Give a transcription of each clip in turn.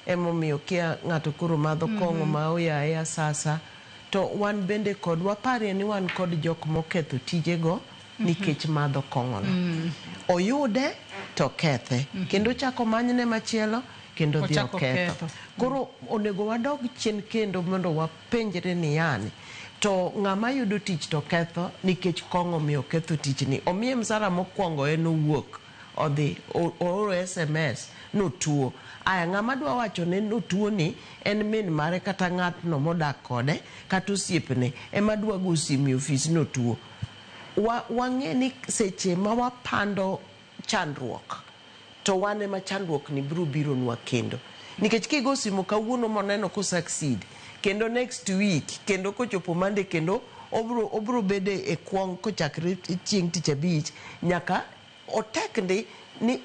emomiyo kia ng'ato koro madho kong'o ma oyaye asasa to wan bende kod wapare ni wan kod jok moketho tijego nikech madho kong'ono. Oyude to kethe kendo chako manyne machielo kendo dhi oketho. Koro onego wadog chien kendo mondo wapenjre ni yani to ng'ama yudo tich to ketho nikech kong'o miyo ketho tichni. Omiye msara mokwongo en owuok odhi ooro SMS notuo. Aya ng'ama dwa wacho ne notuo ni en min mare kata ng'atno modak kode kata osiepne ema dwa go simu e ofis notuo. Wang'e ni seche ma wapando chandruok to wan ema chandruok ni biro bironwa kendo. Nikech kigo simu kawuono moneno ko succeed kendo next week kendo kochopo Monday kendo obro bede e kwong kochakre chieng' tich abich nyaka otek ndi ni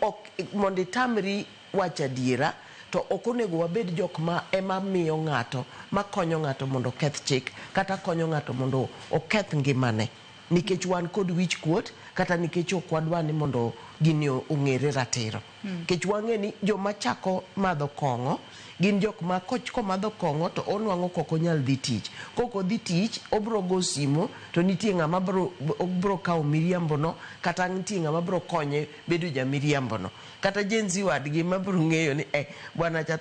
mondo itamri wacho adiera to ok onego wabed jok ma ema miyo ng'ato makonyo ng'ato mondo oketh chik kata konyo ng'ato mondo oketh ngimane nikech wan kod wich kuot kata nikech ok wadwa ni mondo gini ong'ere ratiro. Nikech wang'e ni joma chako madho kong'o gin jok ma komadho kong'o to onwang'o kok onyal dhi tich. Kok odhi tich obro go simo to nitie ng'ama bro kawo miriambono kata nitie ng'ama bro konye bedo ja miriambono kata jenzi wadgi ma bro ng'eyo ni bwana